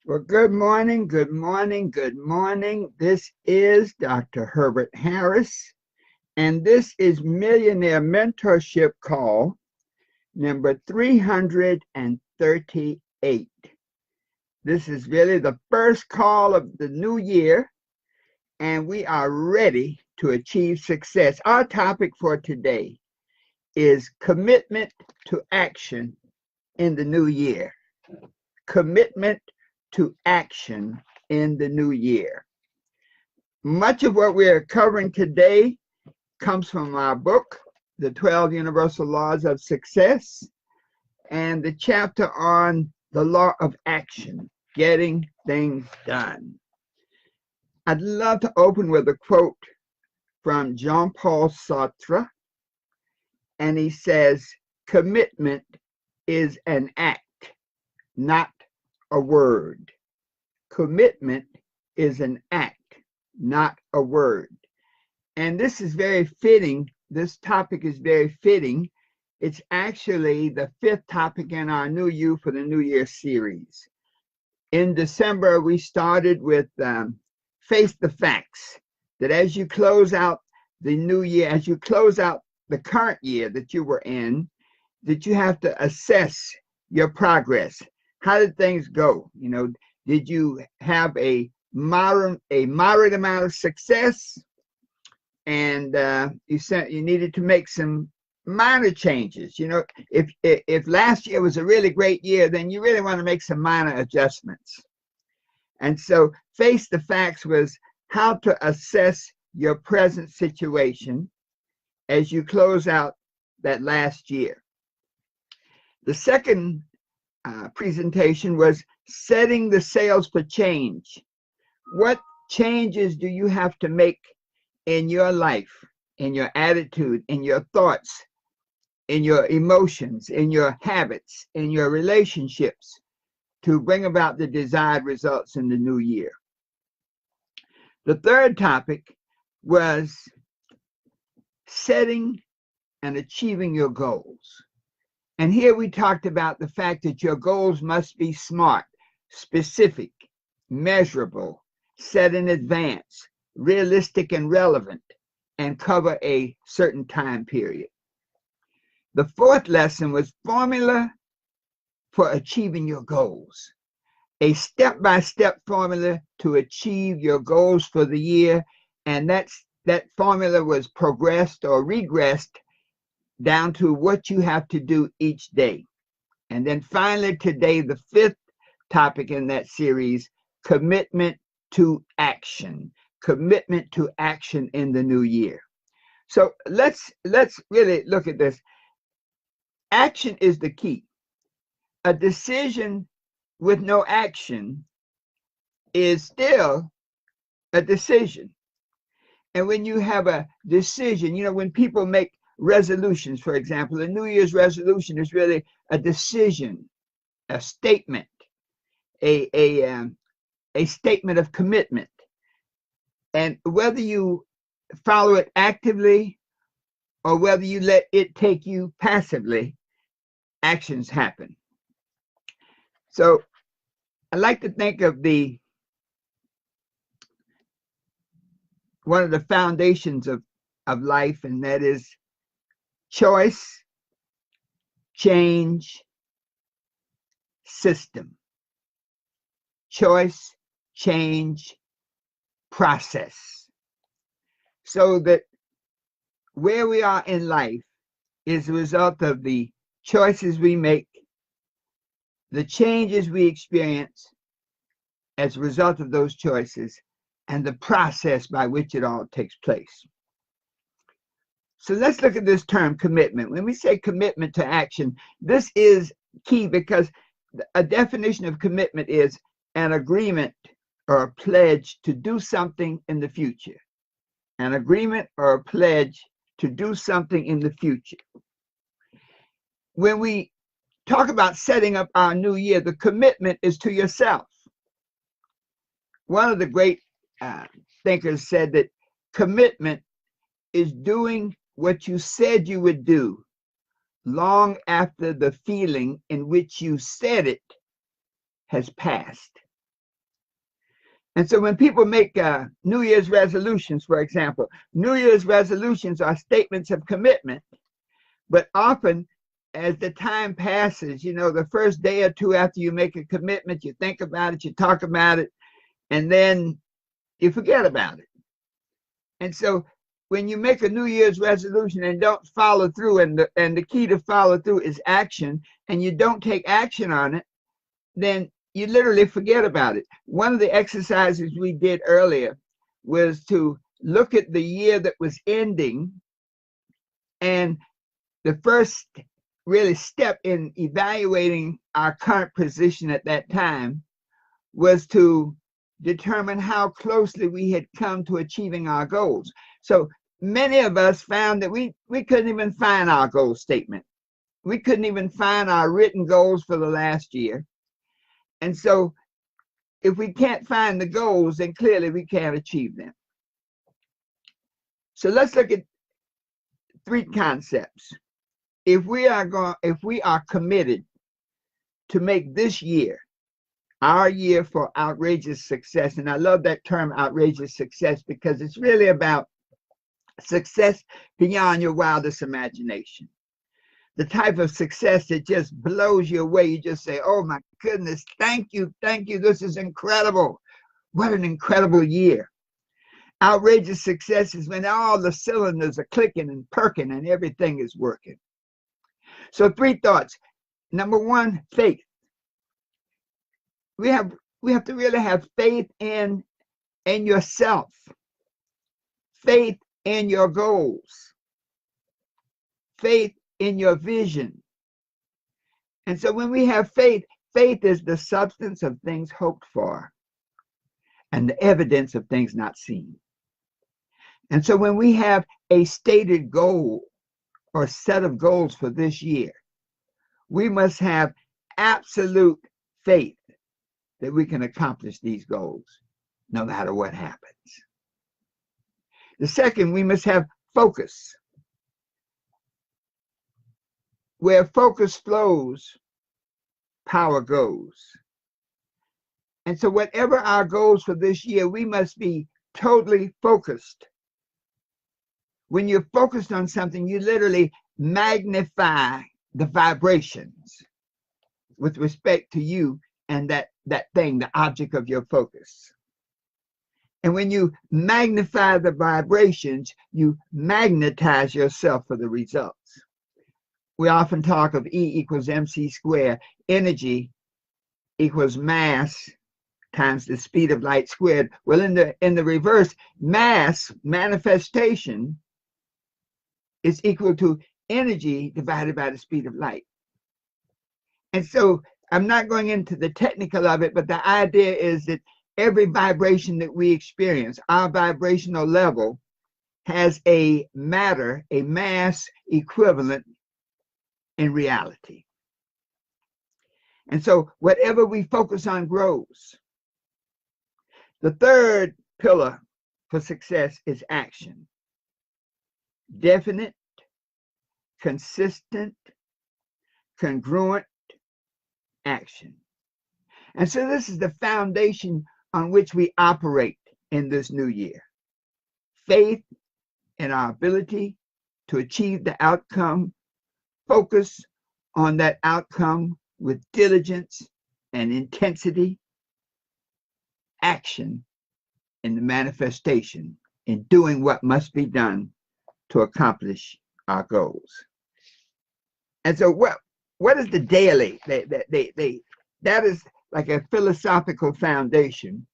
Well, good morning, good morning, good morning. This is Dr. Herbert Harris, and this is Millionaire Mentorship Call number 338. This is really the first call of the new year, and we are ready to achieve success. Our topic for today is commitment to action in the new year. Commitment to action in the new year. Much of what we are covering today comes from our book, The 12 Universal Laws of Success, and the chapter on the law of action, getting things done. I'd love to open with a quote from Jean-Paul Sartre, and he says, "Commitment is an act, not a word." Commitment is an act, not a word. And this is very fitting. This topic is very fitting. It's actually the fifth topic in our New You for the New Year series. In December, we started with Face the Facts, that as you close out the new year, as you close out the current year that you were in, that you have to assess your progress. How did things go? Did you have a moderate amount of success, and you needed to make some minor changes? If last year was a really great year, then you really want to make some minor adjustments. And so, Face the Facts was how to assess your present situation as you close out that last year. The second presentation was setting the sails for change. What changes do you have to make in your life, in your attitude, in your thoughts, in your emotions, in your habits, in your relationships to bring about the desired results in the new year? The third topic was setting and achieving your goals. And here we talked about the fact that your goals must be smart, specific, measurable, set in advance, realistic and relevant, and cover a certain time period. The fourth lesson was formula for achieving your goals. A step-by-step formula to achieve your goals for the year, and that formula was progressed or regressed down to what you have to do each day. And then finally today, the fifth topic in that series, commitment to action. Commitment to action in the new year. So let's really look at this. Action is the key. A decision with no action is still a decision. And when you have a decision, when people make resolutions, for example, a New Year's resolution is really a decision, a statement, a statement of commitment. And whether you follow it actively or whether you let it take you passively, actions happen. So I like to think of one of the foundations of life, and that is choice, change, system. Choice, change, process. So that where we are in life is a result of the choices we make, the changes we experience as a result of those choices, and the process by which it all takes place. So let's look at this term, commitment. When we say commitment to action, this is key because a definition of commitment is an agreement or a pledge to do something in the future. An agreement or a pledge to do something in the future. When we talk about setting up our new year, the commitment is to yourself. One of the great thinkers said that commitment is doing what you said you would do long after the feeling in which you said it has passed. And so when people make New Year's resolutions, for example, New Year's resolutions are statements of commitment, but often as the time passes, you know, the first day or two after you make a commitment, you think about it, you talk about it, and then you forget about it. And so when you make a New Year's resolution and don't follow through, and the key to follow through is action, and you don't take action on it, then you literally forget about it. One of the exercises we did earlier was to look at the year that was ending, and the first really step in evaluating our current position at that time was to determine how closely we had come to achieving our goals. So many of us found that we couldn't even find our goal statement. We couldn't even find our written goals for the last year. And so if we can't find the goals, then clearly we can't achieve them. So let's look at three concepts. If we are committed to make this year our year for outrageous success, and I love that term outrageous success because it's really about success beyond your wildest imagination. The type of success that just blows you away. You just say, oh my goodness, thank you, this is incredible. What an incredible year. Outrageous success is when all the cylinders are clicking and perking and everything is working. So three thoughts. Number one, faith. We have to really have faith in yourself, faith in your goals, faith in your vision. And so when we have faith, faith is the substance of things hoped for and the evidence of things not seen. And so when we have a stated goal or set of goals for this year, we must have absolute faith that we can accomplish these goals no matter what happens. The second, we must have focus. Where focus flows, power goes. And so whatever our goals for this year, we must be totally focused. When you're focused on something, you literally magnify the vibrations with respect to you and that thing, the object of your focus. And when you magnify the vibrations, you magnetize yourself for the results. We often talk of E equals MC squared. Energy equals mass times the speed of light squared. Well, in the reverse, mass, manifestation, is equal to energy divided by the speed of light. And so I'm not going into the technical of it, but the idea is that every vibration that we experience, our vibrational level, has a matter, a mass equivalent in reality. And so whatever we focus on grows. The third pillar for success is action. Definite, consistent, congruent action. And so this is the foundation on which we operate in this new year. Faith in our ability to achieve the outcome, focus on that outcome with diligence and intensity, action in the manifestation, in doing what must be done to accomplish our goals. And so what is the daily? That is like a philosophical foundation.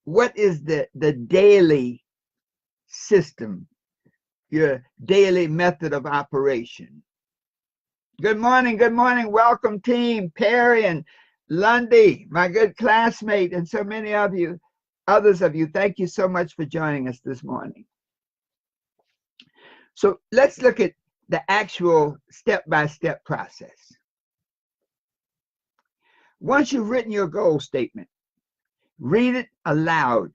What is the daily system, your daily method of operation? Good morning, welcome team, Perry and Lundy, my good classmate, and so many of you, others of you, thank you so much for joining us this morning. So let's look at the actual step-by-step process. Once you've written your goal statement, read it aloud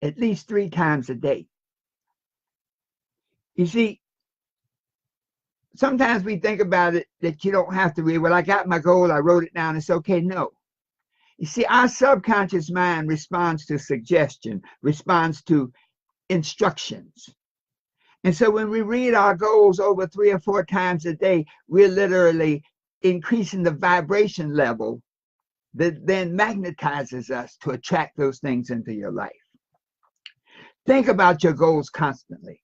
at least 3 times a day. You see, sometimes we think about it that you don't have to read, well, I got my goal, I wrote it down, it's okay. No. You see, our subconscious mind responds to suggestion, responds to instructions. And so when we read our goals over 3 or 4 times a day, we're literally increasing the vibration level that then magnetizes us to attract those things into your life. Think about your goals constantly.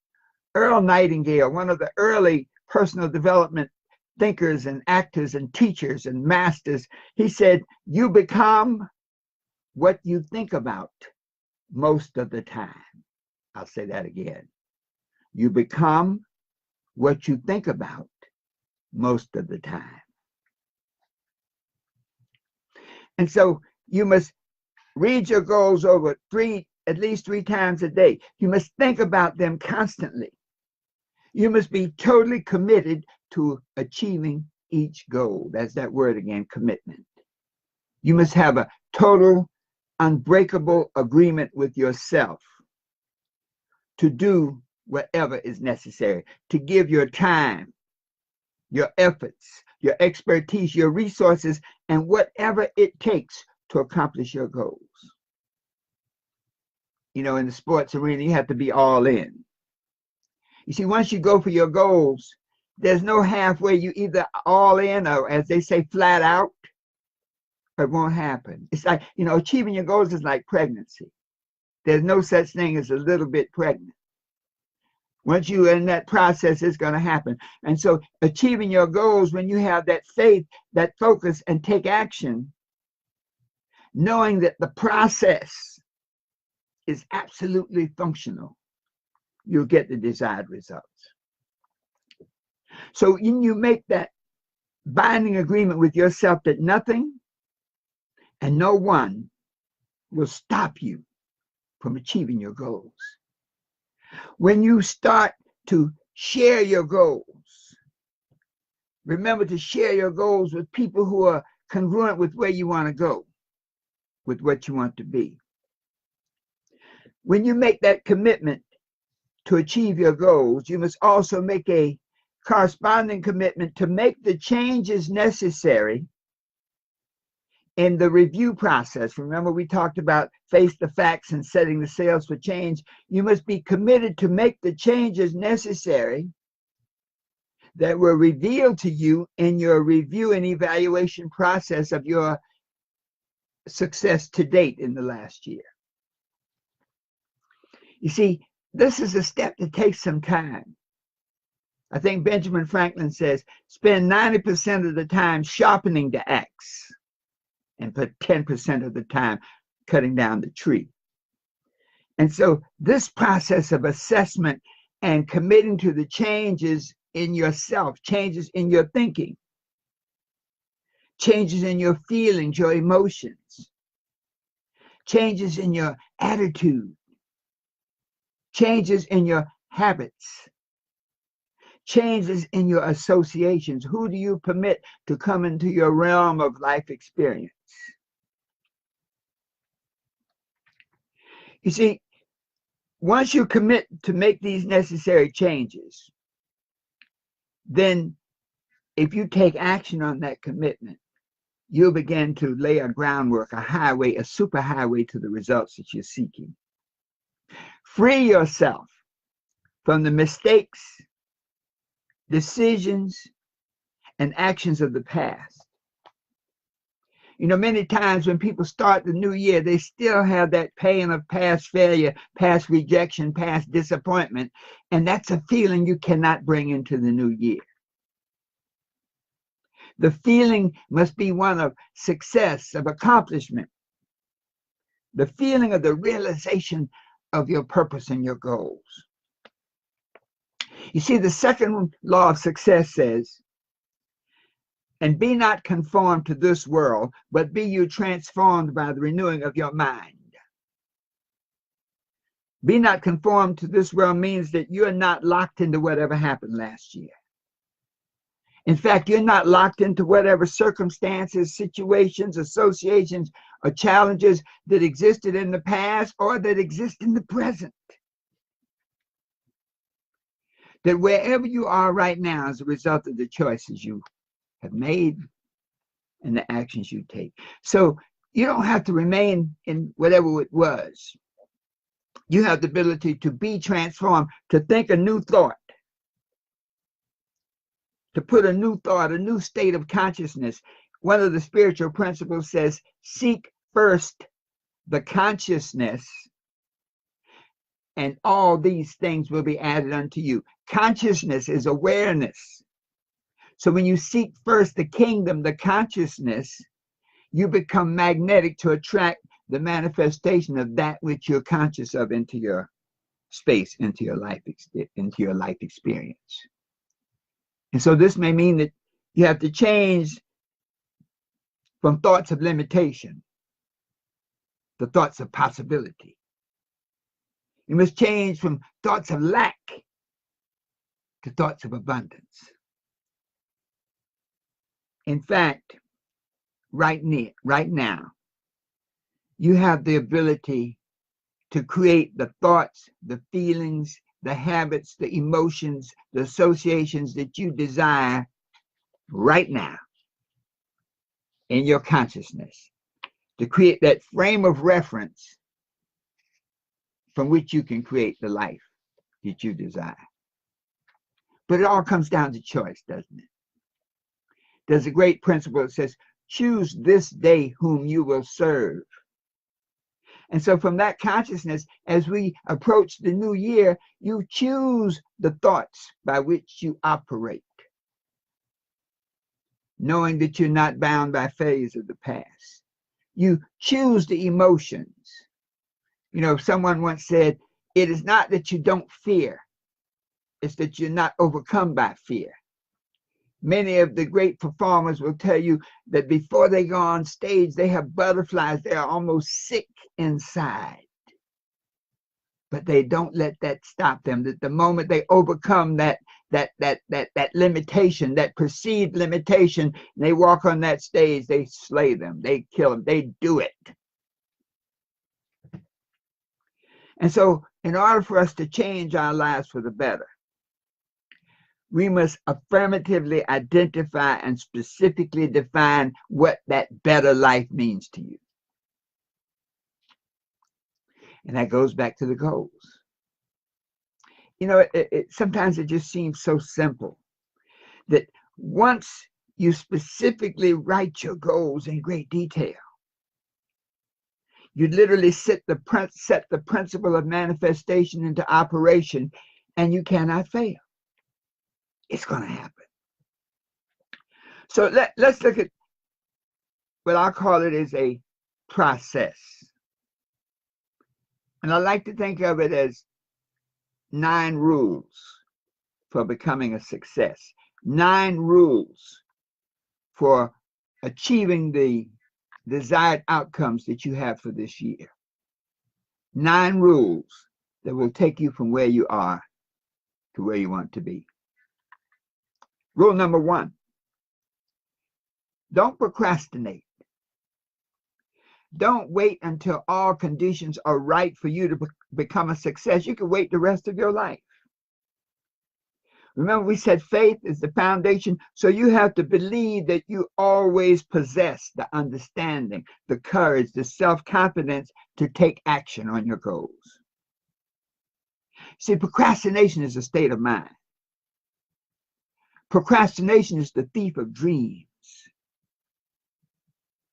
Earl Nightingale, one of the early personal development thinkers and actors and teachers and masters, he said, you become what you think about most of the time. I'll say that again. You become what you think about most of the time. And so you must read your goals over at least 3 times a day. You must think about them constantly. You must be totally committed to achieving each goal. That's that word again, commitment. You must have a total, unbreakable agreement with yourself to do whatever is necessary, to give your time, your efforts, your expertise, your resources, and whatever it takes to accomplish your goals. You know, in the sports arena, you have to be all in. You see, once you go for your goals, there's no halfway. You either all in or, as they say, flat out, or it won't happen. It's like, you know, achieving your goals is like pregnancy. There's no such thing as a little bit pregnant. Once you're in that process, it's going to happen. And so achieving your goals, when you have that faith, that focus, and take action, knowing that the process is absolutely functional, you'll get the desired results. So when you make that binding agreement with yourself that nothing and no one will stop you from achieving your goals. When you start to share your goals, remember to share your goals with people who are congruent with where you want to go, with what you want to be. When you make that commitment to achieve your goals, you must also make a corresponding commitment to make the changes necessary in the review process. Remember, we talked about face the facts and setting the sails for change. You must be committed to make the changes necessary that were revealed to you in your review and evaluation process of your success to date in the last year. You see, this is a step that takes some time. I think Benjamin Franklin says, spend 90% of the time sharpening the axe and put 10% of the time cutting down the tree. And so this process of assessment and committing to the changes in yourself, changes in your thinking, changes in your feelings, your emotions, changes in your attitude, changes in your habits, changes in your associations. Who do you permit to come into your realm of life experience? You see, once you commit to make these necessary changes, then if you take action on that commitment, you'll begin to lay a groundwork, a highway, a superhighway to the results that you're seeking. Free yourself from the mistakes, decisions, and actions of the past. You know, many times when people start the new year, they still have that pain of past failure, past rejection, past disappointment, and that's a feeling you cannot bring into the new year. The feeling must be one of success, of accomplishment, the feeling of the realization of your purpose and your goals. You see, the second law of success says, and be not conformed to this world, but be you transformed by the renewing of your mind. Be not conformed to this world means that you're not locked into whatever happened last year. In fact, you're not locked into whatever circumstances, situations, associations, or challenges that existed in the past or that exist in the present. That wherever you are right now is a result of the choices you have made and the actions you take. So You don't have to remain in whatever it was. You have the ability to be transformed, to think a new thought, to put a new thought, a new state of consciousness. One of the spiritual principles says, seek first the consciousness, and all these things will be added unto you. Consciousness is awareness. So when you seek first the kingdom, the consciousness, you become magnetic to attract the manifestation of that which you're conscious of into your space, into your life experience. And so this may mean that you have to change from thoughts of limitation to thoughts of possibility. You must change from thoughts of lack to thoughts of abundance. In fact, right now, you have the ability to create the thoughts, the feelings, the habits, the emotions, the associations that you desire right now in your consciousness, to create that frame of reference from which you can create the life that you desire. But it all comes down to choice, doesn't it? There's a great principle that says, choose this day whom you will serve. And so from that consciousness, as we approach the new year, you choose the thoughts by which you operate, knowing that you're not bound by failures of the past. You choose the emotions. You know, someone once said, it is not that you don't fear, it's that you're not overcome by fear. Many of the great performers will tell you that before they go on stage, they have butterflies. They are almost sick inside. But they don't let that stop them. That the moment they overcome that limitation, that perceived limitation, they walk on that stage, they slay them, they kill them, they do it. And so in order for us to change our lives for the better, we must affirmatively identify and specifically define what that better life means to you. And that goes back to the goals. You know, sometimes it just seems so simple that once you specifically write your goals in great detail, you literally set the principle of manifestation into operation, and you cannot fail. It's going to happen. So let's look at what I call it as a process. And I like to think of it as 9 rules for becoming a success. 9 rules for achieving the desired outcomes that you have for this year. 9 rules that will take you from where you are to where you want to be. Rule number 1, don't procrastinate. Don't wait until all conditions are right for you to become a success. You can wait the rest of your life. Remember, we said faith is the foundation, so you have to believe that you always possess the understanding, the courage, the self-confidence to take action on your goals. See, procrastination is a state of mind. Procrastination is the thief of dreams.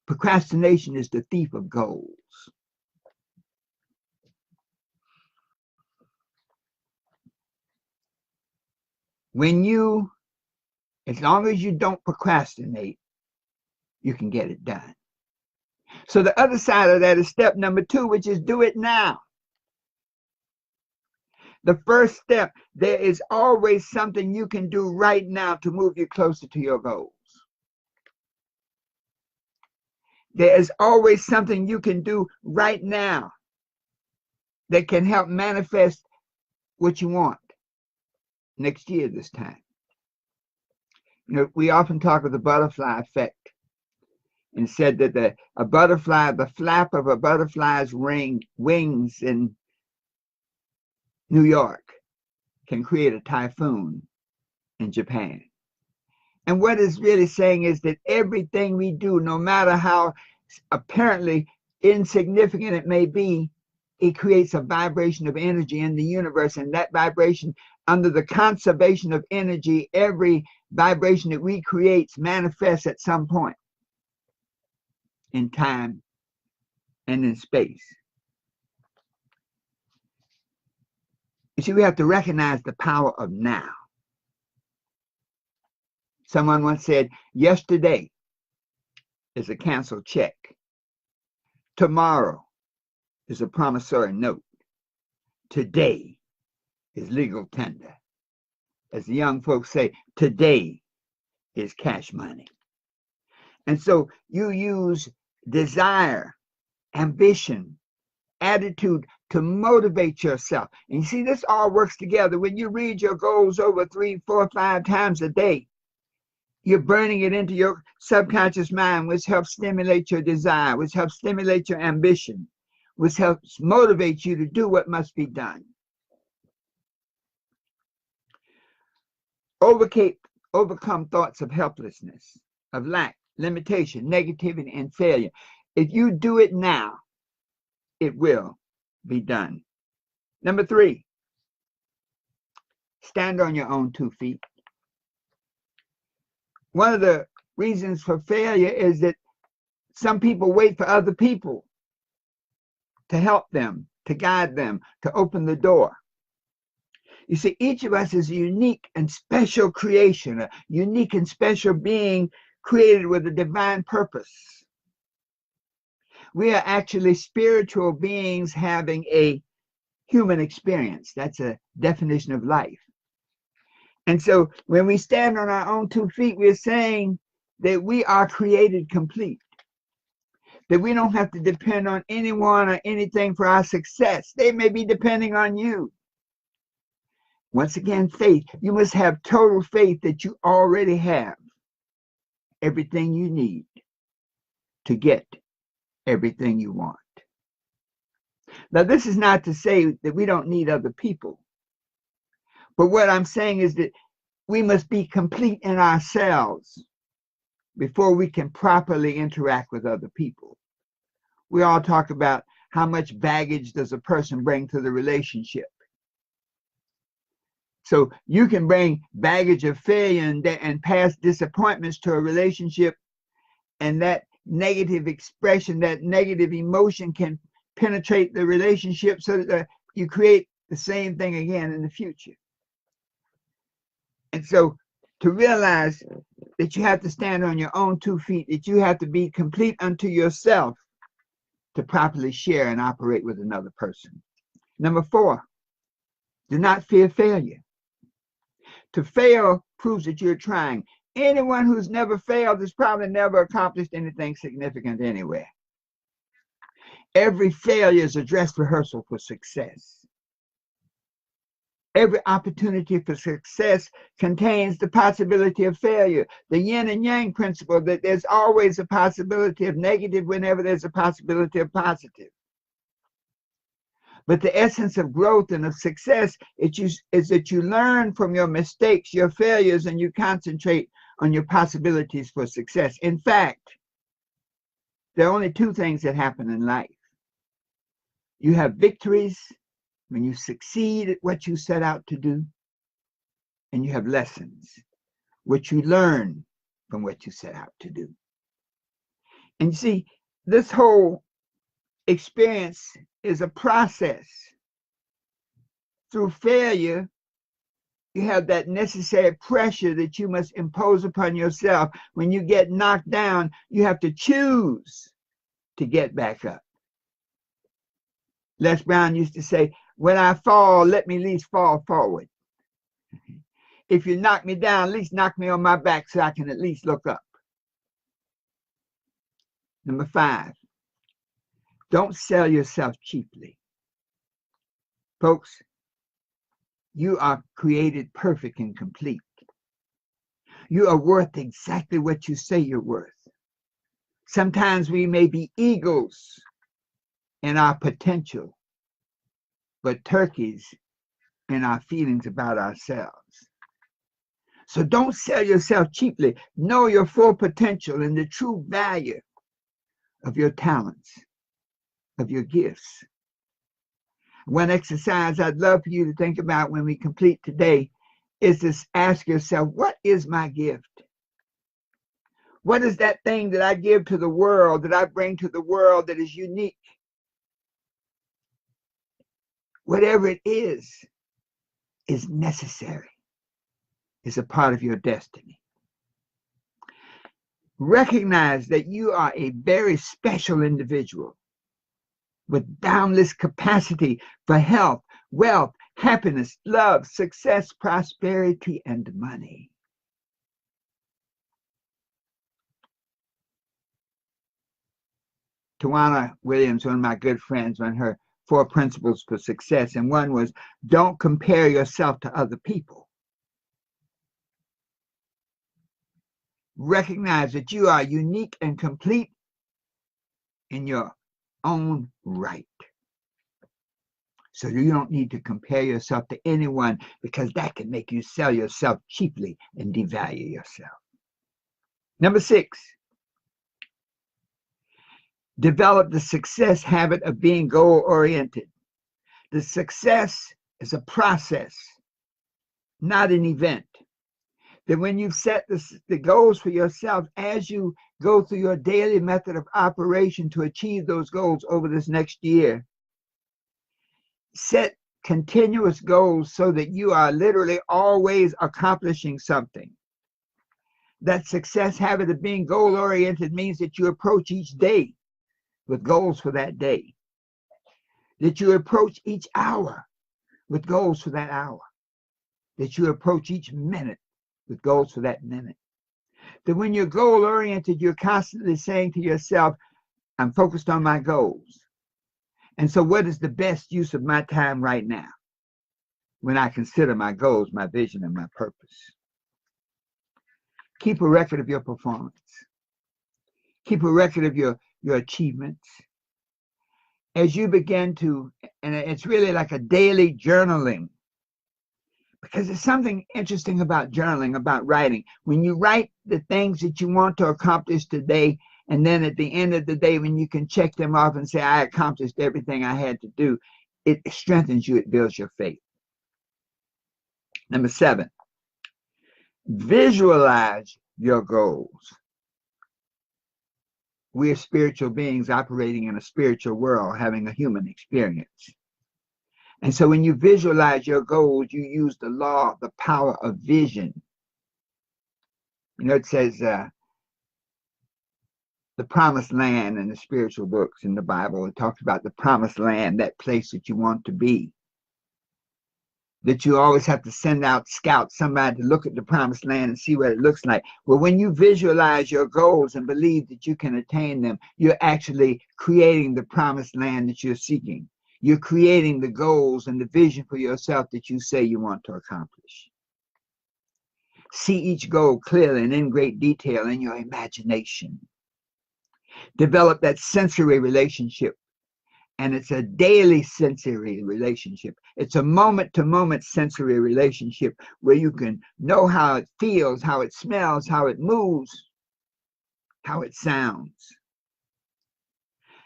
Procrastination is the thief of goals. As long as you don't procrastinate, you can get it done. So the other side of that is step number 2, which is do it now. The first step, there is always something you can do right now to move you closer to your goals. There is always something you can do right now that can help manifest what you want next year this time. You know, we often talk of the butterfly effect and said that the flap of a butterfly's wings in New York can create a typhoon in Japan. And what it's really saying is that everything we do, no matter how apparently insignificant it may be, it creates a vibration of energy in the universe, and that vibration, under the conservation of energy, every vibration that we create manifests at some point in time and in space. You see, we have to recognize the power of now. Someone once said, yesterday is a canceled check. Tomorrow is a promissory note. Today is legal tender. As the young folks say, today is cash money. And so you use desire, ambition, attitude to motivate yourself. And you see, this all works together. When you read your goals over 3, 4, 5 times a day, you're burning it into your subconscious mind, which helps stimulate your desire, which helps stimulate your ambition, which helps motivate you to do what must be done. Overcome thoughts of helplessness, of lack, limitation, negativity, and failure. If you do it now, it will be done. Number 3, stand on your own 2 feet. One of the reasons for failure is that some people wait for other people to help them, to guide them, to open the door. You see, each of us is a unique and special creation, a unique and special being created with a divine purpose. We are actually spiritual beings having a human experience. That's a definition of life. And so when we stand on our own 2 feet, we're saying that we are created complete, that we don't have to depend on anyone or anything for our success. They may be depending on you. Once again, faith. You must have total faith that you already have everything you need to get everything you want. Now, this is not to say that we don't need other people. But what I'm saying is that we must be complete in ourselves before we can properly interact with other people. We all talk about how much baggage does a person bring to the relationship. So you can bring baggage of failure and past disappointments to a relationship, and that negative expression, that negative emotion can penetrate the relationship so that you create the same thing again in the future. And so to realize that you have to stand on your own 2 feet, that you have to be complete unto yourself to properly share and operate with another person. Number 4, do not fear failure. To fail proves that you're trying. Anyone who's never failed has probably never accomplished anything significant anywhere. Every failure is a dress rehearsal for success. Every opportunity for success contains the possibility of failure. The yin and yang principle, that there's always a possibility of negative whenever there's a possibility of positive. But the essence of growth and of success is that you learn from your mistakes, your failures, and you concentrate on your possibilities for success. In fact, there are only 2 things that happen in life. You have victories when you succeed at what you set out to do, and you have lessons, which you learn from what you set out to do. And you see, this whole experience is a process. Through failure, you have that necessary pressure that you must impose upon yourself. When you get knocked down, you have to choose to get back up. Les Brown used to say, when I fall, let me at least fall forward. If you knock me down, at least knock me on my back so I can at least look up. Number 5, don't sell yourself cheaply. Folks, you are created perfect and complete. You are worth exactly what you say you're worth. Sometimes we may be eagles in our potential, but turkeys in our feelings about ourselves. So don't sell yourself cheaply. Know your full potential and the true value of your talents, of your gifts. One exercise I'd love for you to think about when we complete today is to ask yourself, what is my gift? What is that thing that I give to the world, that I bring to the world that is unique? Whatever it is necessary, is a part of your destiny. Recognize that you are a very special individual with boundless capacity for health, wealth, happiness, love, success, prosperity, and money. Tawana Williams, one of my good friends, on her 4 principles for success, and one was, don't compare yourself to other people. Recognize that you are unique and complete in your own right. So you don't need to compare yourself to anyone, because that can make you sell yourself cheaply and devalue yourself. Number 6, develop the success habit of being goal-oriented. The success is a process, not an event. That when you've set the goals for yourself, as you go through your daily method of operation to achieve those goals over this next year, set continuous goals so that you are literally always accomplishing something. That success habit of being goal-oriented means that you approach each day with goals for that day. That you approach each hour with goals for that hour. That you approach each minute with goals for that minute. That when you're goal-oriented, you're constantly saying to yourself, I'm focused on my goals. And so what is the best use of my time right now when I consider my goals, my vision, and my purpose? Keep a record of your performance. Keep a record of your achievements. As you begin to, and it's really like a daily journaling, because there's something interesting about journaling, about writing. When you write the things that you want to accomplish today, and then at the end of the day, when you can check them off and say, I accomplished everything I had to do, it strengthens you, it builds your faith. Number 7, visualize your goals. We are spiritual beings operating in a spiritual world, having a human experience. And so when you visualize your goals, you use the law, the power of vision. You know, it says the promised land in the spiritual books in the Bible. It talks about the promised land, that place that you want to be. That you always have to send out scouts, somebody to look at the promised land and see what it looks like. Well, when you visualize your goals and believe that you can attain them, you're actually creating the promised land that you're seeking. You're creating the goals and the vision for yourself that you say you want to accomplish. See each goal clearly and in great detail in your imagination. Develop that sensory relationship. And it's a daily sensory relationship. It's a moment-to-moment sensory relationship where you can know how it feels, how it smells, how it moves, how it sounds.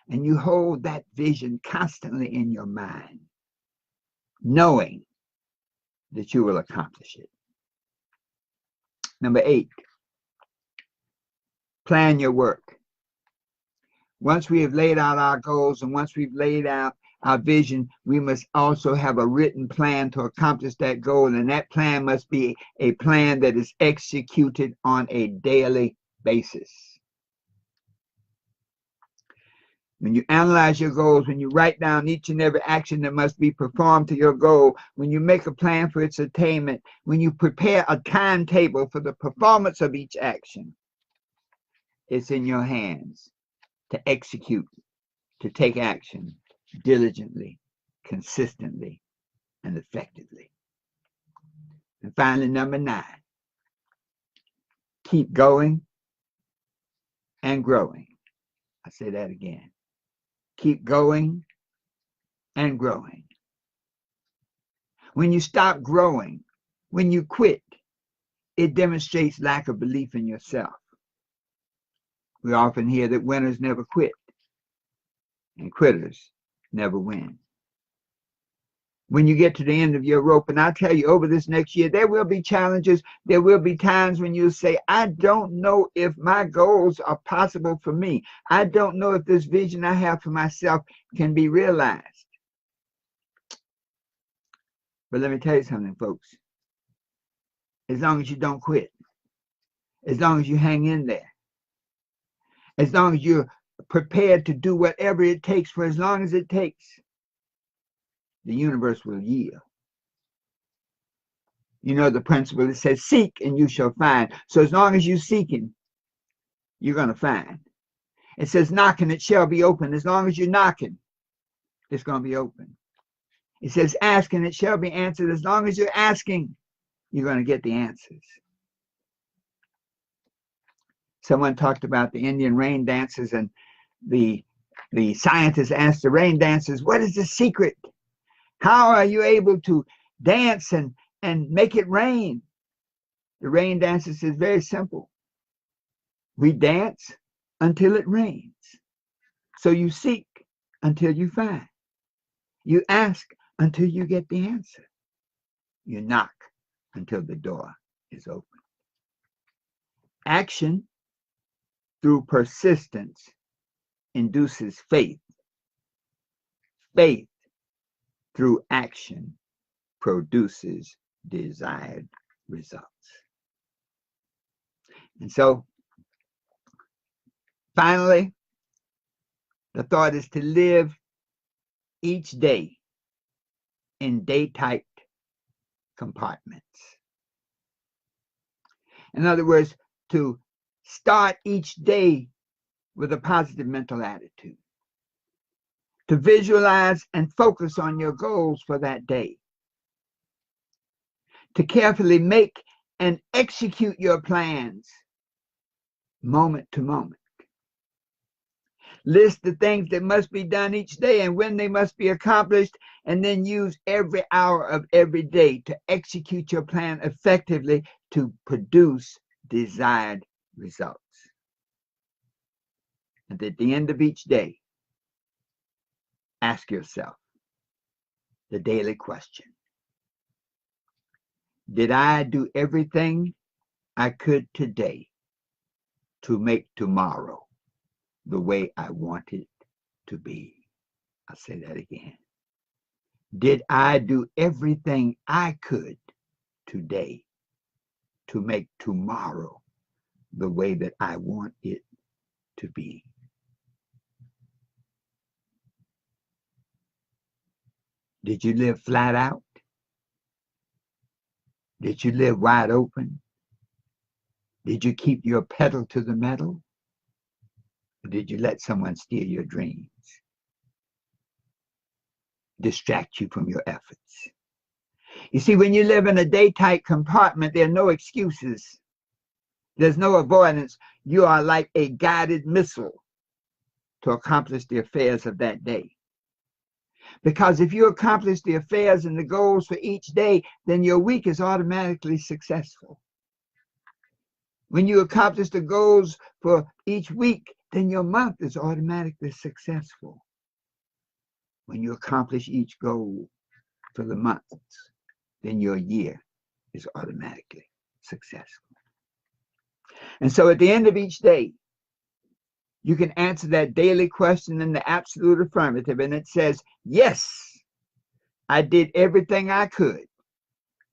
And you hold that vision constantly in your mind, knowing that you will accomplish it. Number 8, plan your work. Once we have laid out our goals and once we've laid out our vision, we must also have a written plan to accomplish that goal. And that plan must be a plan that is executed on a daily basis. When you analyze your goals, when you write down each and every action that must be performed to your goal, when you make a plan for its attainment, when you prepare a timetable for the performance of each action, it's in your hands to execute, to take action diligently, consistently, and effectively. And finally, number 9, keep going and growing. I say that again. Keep going and growing. When you stop growing, when you quit, it demonstrates lack of belief in yourself. We often hear that winners never quit. and quitters never win. When you get to the end of your rope, and I tell you, over this next year, there will be challenges. There will be times when you say, I don't know if my goals are possible for me. I don't know if this vision I have for myself can be realized. But let me tell you something, folks. As long as you don't quit, as long as you hang in there, as long as you're prepared to do whatever it takes for as long as it takes, the universe will yield. You know the principle that says, seek and you shall find. So as long as you're seeking, you're going to find. It says, knock and it shall be open. As long as you're knocking, it's going to be open. It says, ask and it shall be answered. As long as you're asking, you're going to get the answers. Someone talked about the Indian rain dances, and the scientists asked the rain dancers, what is the secret? How are you able to dance and make it rain? The rain dancer says, very simple. We dance until it rains. So you seek until you find. You ask until you get the answer. You knock until the door is open. Action through persistence induces faith. Faith through action produces desired results. And so, finally, the thought is to live each day in day-type compartments. In other words, to start each day with a positive mental attitude, to visualize and focus on your goals for that day, to carefully make and execute your plans moment to moment. List the things that must be done each day and when they must be accomplished, and then use every hour of every day to execute your plan effectively to produce desired results. And at the end of each day, ask yourself the daily question. Did I do everything I could today to make tomorrow the way I want it to be? I'll say that again. Did I do everything I could today to make tomorrow the way that I want it to be? Did you live flat out? Did you live wide open? Did you keep your pedal to the metal? Or did you let someone steal your dreams? Distract you from your efforts? You see, when you live in a day-type compartment, there are no excuses. There's no avoidance. You are like a guided missile to accomplish the affairs of that day. Because if you accomplish the affairs and the goals for each day, then your week is automatically successful. When you accomplish the goals for each week, then your month is automatically successful. When you accomplish each goal for the month, then your year is automatically successful. And so at the end of each day, you can answer that daily question in the absolute affirmative, and it says, yes, I did everything I could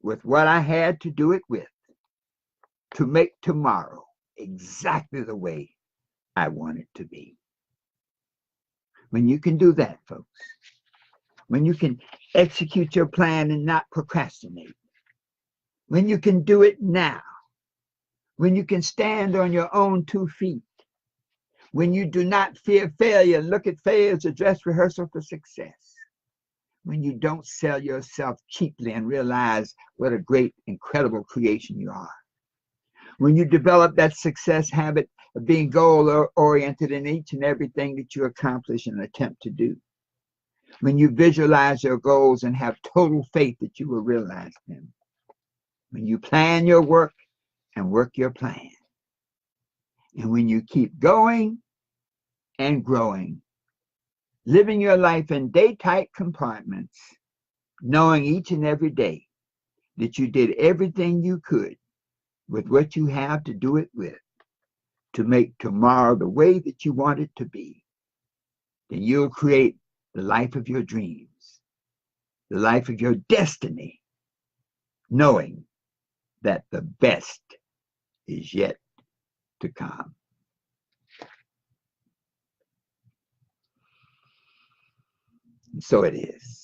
with what I had to do it with to make tomorrow exactly the way I want it to be. When you can do that, folks, when you can execute your plan and not procrastinate, when you can do it now, when you can stand on your own 2 feet, when you do not fear failure, look at failure as a dress rehearsal for success, when you don't sell yourself cheaply and realize what a great, incredible creation you are, when you develop that success habit of being goal-oriented in each and everything that you accomplish and attempt to do, when you visualize your goals and have total faith that you will realize them, when you plan your work and work your plan, and when you keep going and growing living your life in day-tight compartments, knowing each and every day that you did everything you could with what you have to do it with to make tomorrow the way that you want it to be, then you'll create the life of your dreams, the life of your destiny, knowing that the best is yet to come. And so it is.